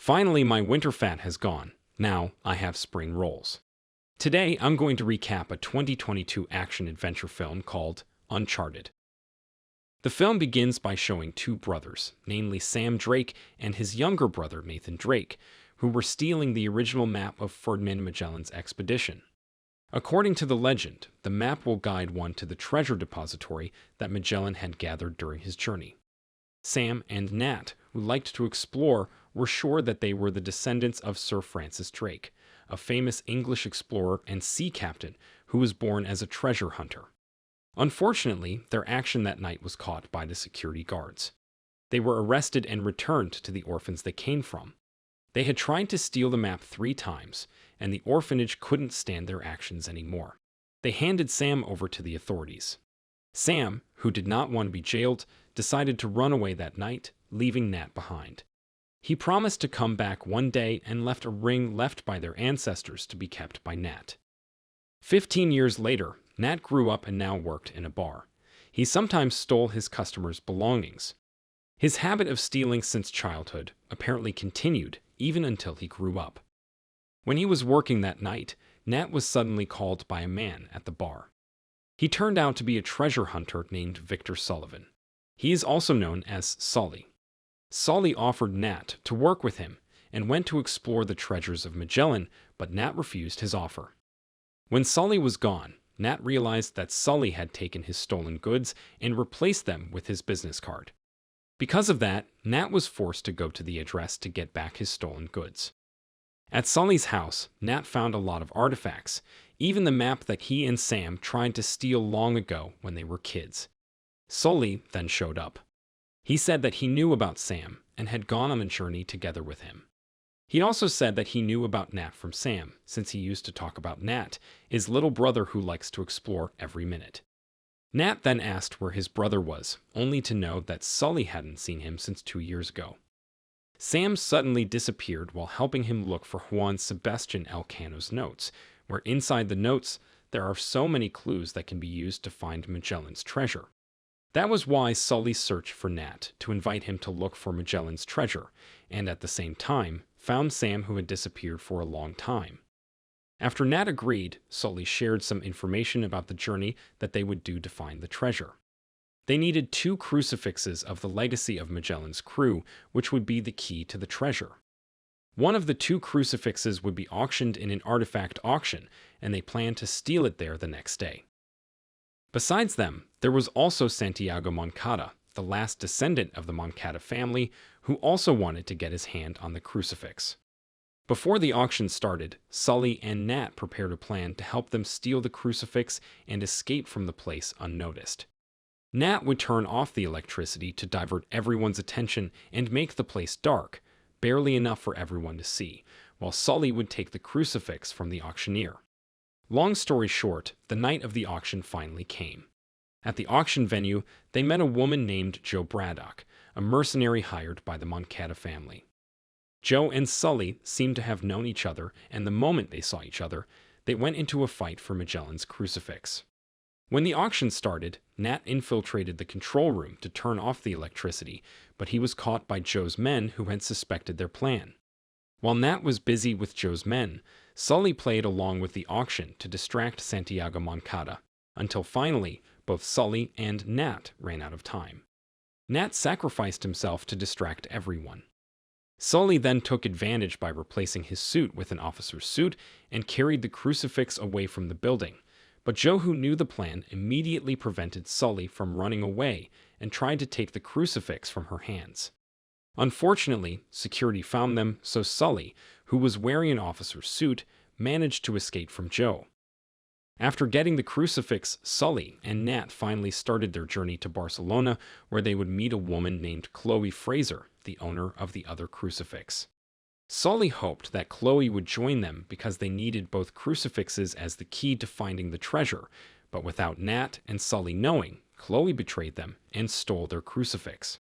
Finally, my winter fat has gone. Now I have spring rolls. Today, I'm going to recap a 2022 action-adventure film called Uncharted. The film begins by showing two brothers, namely Sam Drake and his younger brother Nathan Drake, who were stealing the original map of Ferdinand Magellan's expedition. According to the legend, the map will guide one to the treasure depository that Magellan had gathered during his journey. Sam and Nat, who liked to explore, were sure that they were the descendants of Sir Francis Drake, a famous English explorer and sea captain who was born as a treasure hunter. Unfortunately, their action that night was caught by the security guards. They were arrested and returned to the orphans they came from. They had tried to steal the map 3 times, and the orphanage couldn't stand their actions anymore. They handed Sam over to the authorities. Sam, who did not want to be jailed, decided to run away that night, leaving Nat behind. He promised to come back one day and left a ring left by their ancestors to be kept by Nat. 15 years later, Nat grew up and now worked in a bar. He sometimes stole his customers' belongings. His habit of stealing since childhood apparently continued even until he grew up. When he was working that night, Nat was suddenly called by a man at the bar. He turned out to be a treasure hunter named Victor Sullivan. He is also known as Sully. Sully offered Nat to work with him and went to explore the treasures of Magellan, but Nat refused his offer. When Sully was gone, Nat realized that Sully had taken his stolen goods and replaced them with his business card. Because of that, Nat was forced to go to the address to get back his stolen goods. At Sully's house, Nat found a lot of artifacts, even the map that he and Sam tried to steal long ago when they were kids. Sully then showed up. He said that he knew about Sam and had gone on a journey together with him. He also said that he knew about Nat from Sam, since he used to talk about Nat, his little brother who likes to explore every minute. Nat then asked where his brother was, only to know that Sully hadn't seen him since 2 years ago. Sam suddenly disappeared while helping him look for Juan Sebastian Elcano's notes, where inside the notes there are so many clues that can be used to find Magellan's treasure. That was why Sully searched for Nat to invite him to look for Magellan's treasure, and at the same time found Sam, who had disappeared for a long time. After Nat agreed, Sully shared some information about the journey that they would do to find the treasure. They needed 2 crucifixes of the legacy of Magellan's crew, which would be the key to the treasure. One of the 2 crucifixes would be auctioned in an artifact auction, and they planned to steal it there the next day. Besides them, there was also Santiago Moncada, the last descendant of the Moncada family, who also wanted to get his hand on the crucifix. Before the auction started, Sully and Nat prepared a plan to help them steal the crucifix and escape from the place unnoticed. Nat would turn off the electricity to divert everyone's attention and make the place dark, barely enough for everyone to see, while Sully would take the crucifix from the auctioneer. Long story short, the night of the auction finally came. At the auction venue, they met a woman named Jo Braddock, a mercenary hired by the Moncada family. Jo and Sully seemed to have known each other, and the moment they saw each other, they went into a fight for Magellan's crucifix. When the auction started, Nat infiltrated the control room to turn off the electricity, but he was caught by Jo's men who had suspected their plan. While Nat was busy with Jo's men, Sully played along with the auction to distract Santiago Moncada, until finally both Sully and Nat ran out of time. Nat sacrificed himself to distract everyone. Sully then took advantage by replacing his suit with an officer's suit and carried the crucifix away from the building, but Jo, who knew the plan, immediately prevented Sully from running away and tried to take the crucifix from her hands. Unfortunately, security found them, so Sully, who was wearing an officer's suit, managed to escape from Jo. After getting the crucifix, Sully and Nat finally started their journey to Barcelona, where they would meet a woman named Chloe Frazer, the owner of the other crucifix. Sully hoped that Chloe would join them because they needed both crucifixes as the key to finding the treasure, but without Nat and Sully knowing, Chloe betrayed them and stole their crucifix.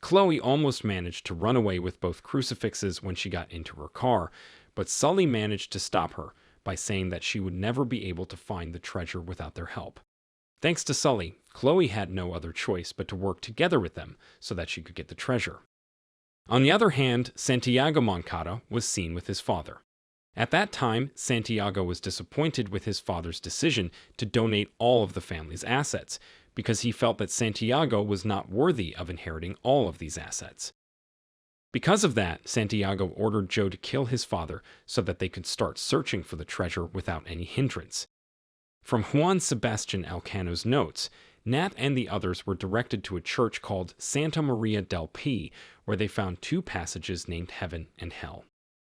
Chloe almost managed to run away with both crucifixes when she got into her car, but Sully managed to stop her by saying that she would never be able to find the treasure without their help. Thanks to Sully, Chloe had no other choice but to work together with them so that she could get the treasure. On the other hand, Santiago Moncada was seen with his father. At that time, Santiago was disappointed with his father's decision to donate all of the family's assets, because he felt that Santiago was not worthy of inheriting all of these assets. Because of that, Santiago ordered Joe to kill his father so that they could start searching for the treasure without any hindrance. From Juan Sebastian Elcano's notes, Nat and the others were directed to a church called Santa Maria del Pi, where they found two passages named Heaven and Hell.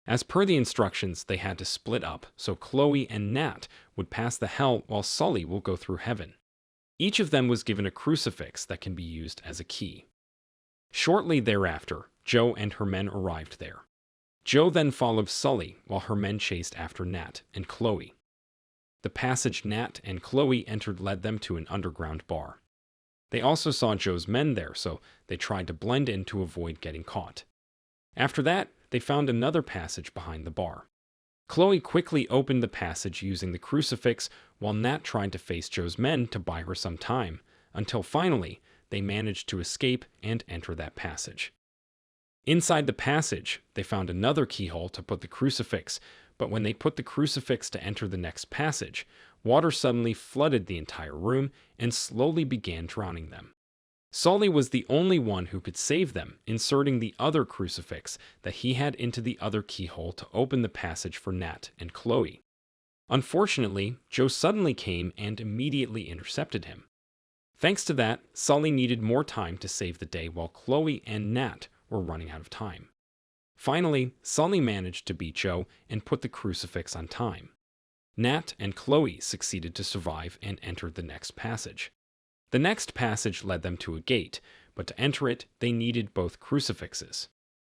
As per the instructions, they had to split up, so Chloe and Nat would pass the Hell while Sully will go through Heaven. Each of them was given a crucifix that can be used as a key. Shortly thereafter, Joe and her men arrived there. Joe then followed Sully while her men chased after Nat and Chloe. The passage Nat and Chloe entered led them to an underground bar. They also saw Joe's men there, so they tried to blend in to avoid getting caught. After that, they found another passage behind the bar. Chloe quickly opened the passage using the crucifix, while Nat tried to face Joe's men to buy her some time, until finally, they managed to escape and enter that passage. Inside the passage, they found another keyhole to put the crucifix, but when they put the crucifix to enter the next passage, water suddenly flooded the entire room and slowly began drowning them. Sully was the only one who could save them, inserting the other crucifix that he had into the other keyhole to open the passage for Nat and Chloe. Unfortunately, Joe suddenly came and immediately intercepted him. Thanks to that, Sully needed more time to save the day while Chloe and Nat were running out of time. Finally, Sully managed to beat Joe and put the crucifix on time. Nat and Chloe succeeded to survive and entered the next passage. The next passage led them to a gate, but to enter it, they needed both crucifixes.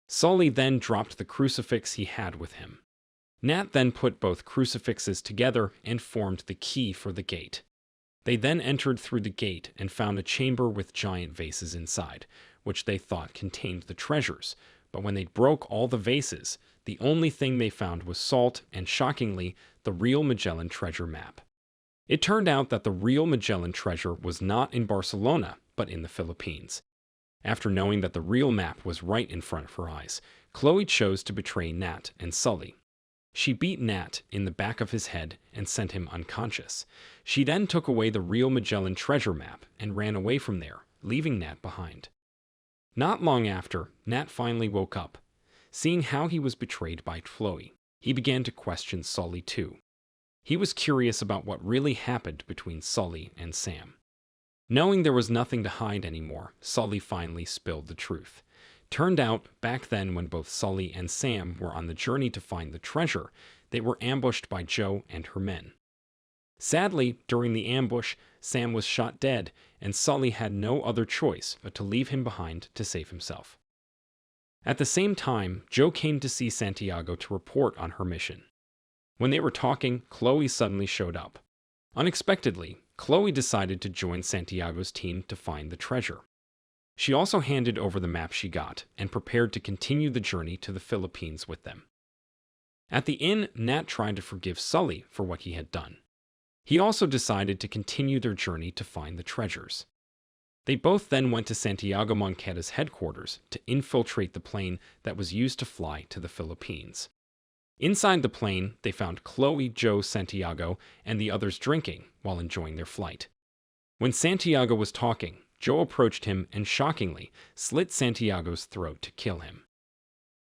Sully then dropped the crucifix he had with him. Nat then put both crucifixes together and formed the key for the gate. They then entered through the gate and found a chamber with giant vases inside, which they thought contained the treasures, but when they broke all the vases, the only thing they found was salt and, shockingly, the real Magellan treasure map. It turned out that the real Magellan treasure was not in Barcelona, but in the Philippines. After knowing that the real map was right in front of her eyes, Chloe chose to betray Nat and Sully. She beat Nat in the back of his head and sent him unconscious. She then took away the real Magellan treasure map and ran away from there, leaving Nat behind. Not long after, Nat finally woke up. Seeing how he was betrayed by Chloe, he began to question Sully too. He was curious about what really happened between Sully and Sam. Knowing there was nothing to hide anymore, Sully finally spilled the truth. Turned out, back then when both Sully and Sam were on the journey to find the treasure, they were ambushed by Joe and her men. Sadly, during the ambush, Sam was shot dead, and Sully had no other choice but to leave him behind to save himself. At the same time, Joe came to see Santiago to report on her mission. When they were talking, Chloe suddenly showed up. Unexpectedly, Chloe decided to join Santiago's team to find the treasure. She also handed over the map she got and prepared to continue the journey to the Philippines with them. At the inn, Nat tried to forgive Sully for what he had done. He also decided to continue their journey to find the treasures. They both then went to Santiago Moncada's headquarters to infiltrate the plane that was used to fly to the Philippines. Inside the plane, they found Chloe, Joe, Santiago, and the others drinking while enjoying their flight. When Santiago was talking, Joe approached him and, shockingly, slit Santiago's throat to kill him.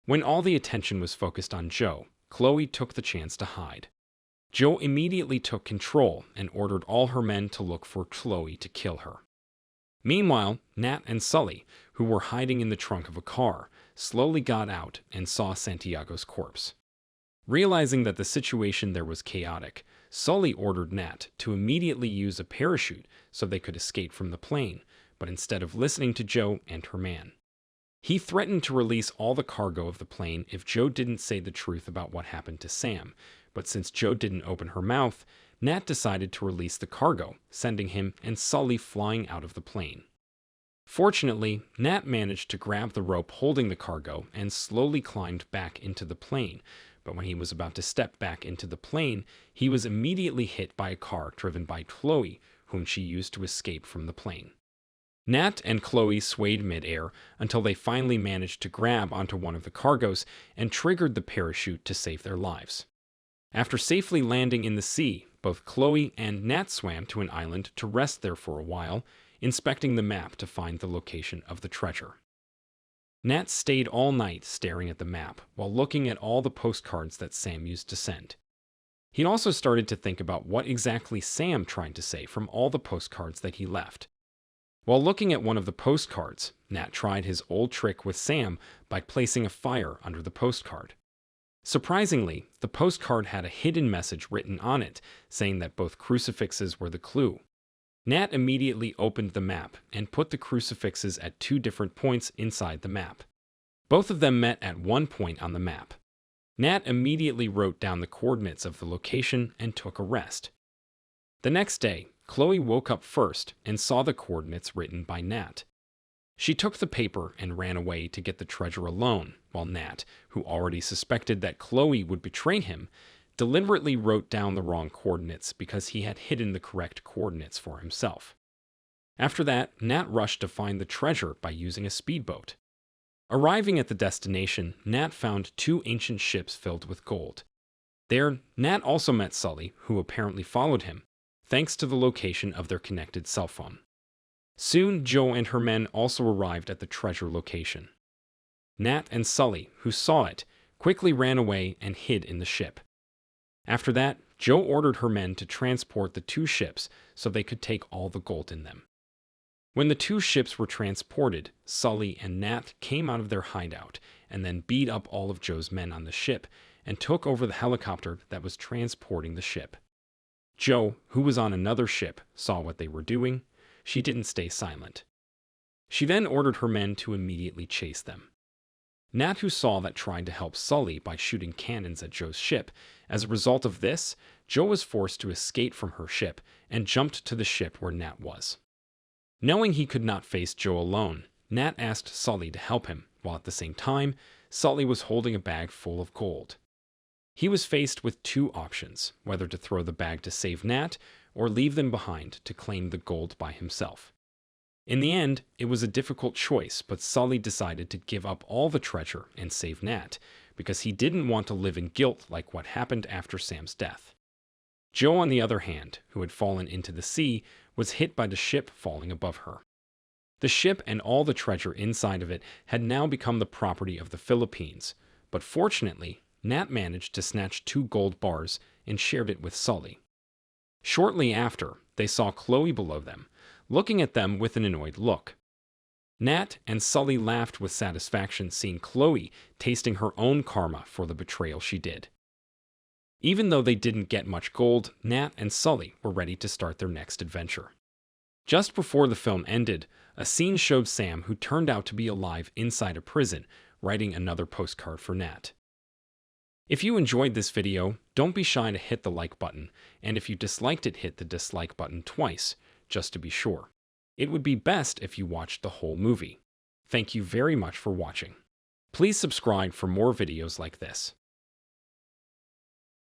When all the attention was focused on Joe, Chloe took the chance to hide. Joe immediately took control and ordered all her men to look for Chloe to kill her. Meanwhile, Nat and Sully, who were hiding in the trunk of a car, slowly got out and saw Santiago's corpse. Realizing that the situation there was chaotic, Sully ordered Nat to immediately use a parachute so they could escape from the plane, but instead of listening to Joe and her man. He threatened to release all the cargo of the plane if Joe didn't say the truth about what happened to Sam, but since Joe didn't open her mouth, Nat decided to release the cargo, sending him and Sully flying out of the plane. Fortunately, Nat managed to grab the rope holding the cargo and slowly climbed back into the plane, but when he was about to step back into the plane, he was immediately hit by a car driven by Chloe, whom she used to escape from the plane. Nat and Chloe swayed midair until they finally managed to grab onto one of the cargoes and triggered the parachute to save their lives. After safely landing in the sea, both Chloe and Nat swam to an island to rest there for a while, inspecting the map to find the location of the treasure. Nat stayed all night staring at the map while looking at all the postcards that Sam used to send. He also started to think about what exactly Sam tried to say from all the postcards that he left. While looking at one of the postcards, Nat tried his old trick with Sam by placing a fire under the postcard. Surprisingly, the postcard had a hidden message written on it saying that both crucifixes were the clue. Nat immediately opened the map and put the crucifixes at 2 different points inside the map. Both of them met at one point on the map. Nat immediately wrote down the coordinates of the location and took a rest. The next day, Chloe woke up first and saw the coordinates written by Nat. She took the paper and ran away to get the treasure alone, while Nat, who already suspected that Chloe would betray him, deliberately wrote down the wrong coordinates because he had hidden the correct coordinates for himself. After that, Nat rushed to find the treasure by using a speedboat. Arriving at the destination, Nat found 2 ancient ships filled with gold. There, Nat also met Sully, who apparently followed him, thanks to the location of their connected cell phone. Soon, Jo and her men also arrived at the treasure location. Nat and Sully, who saw it, quickly ran away and hid in the ship. After that, Jo ordered her men to transport the 2 ships so they could take all the gold in them. When the 2 ships were transported, Sully and Nat came out of their hideout and then beat up all of Jo's men on the ship and took over the helicopter that was transporting the ship. Jo, who was on another ship, saw what they were doing. She didn't stay silent. She then ordered her men to immediately chase them. Nat, who saw that, tried to help Sully by shooting cannons at Jo's ship. As a result of this, Jo was forced to escape from her ship and jumped to the ship where Nat was. Knowing he could not face Jo alone, Nat asked Sully to help him, while at the same time, Sully was holding a bag full of gold. He was faced with 2 options, whether to throw the bag to save Nat or leave them behind to claim the gold by himself. In the end, it was a difficult choice, but Sully decided to give up all the treasure and save Nat, because he didn't want to live in guilt like what happened after Sam's death. Jo, on the other hand, who had fallen into the sea, was hit by the ship falling above her. The ship and all the treasure inside of it had now become the property of the Philippines, but fortunately, Nat managed to snatch 2 gold bars and shared it with Sully. Shortly after, they saw Chloe below them, looking at them with an annoyed look. Nat and Sully laughed with satisfaction seeing Chloe tasting her own karma for the betrayal she did. Even though they didn't get much gold, Nat and Sully were ready to start their next adventure. Just before the film ended, a scene showed Sam, who turned out to be alive inside a prison, writing another postcard for Nat. If you enjoyed this video, don't be shy to hit the like button, and if you disliked it, hit the dislike button twice, just to be sure. It would be best if you watched the whole movie. Thank you very much for watching. Please subscribe for more videos like this.